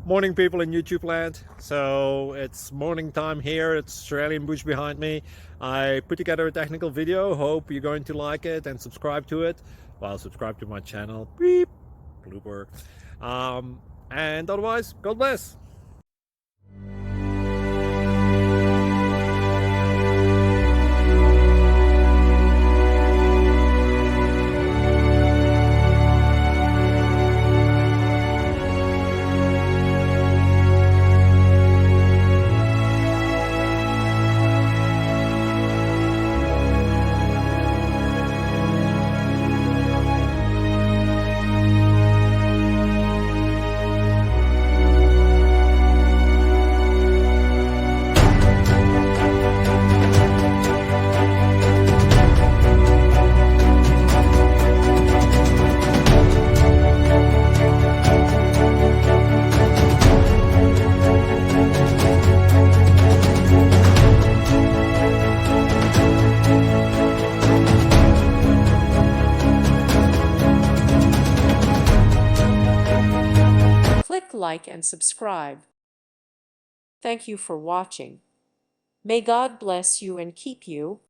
Morning, people in YouTube land. So it's morning time here. It's Australian bush behind me. I put together a technical video. Hope you're going to like it and subscribe to it. Well, subscribe to my channel. Beep. Blooper. And otherwise, God bless. Click like and subscribe. Thank you for watching. May God bless you and keep you.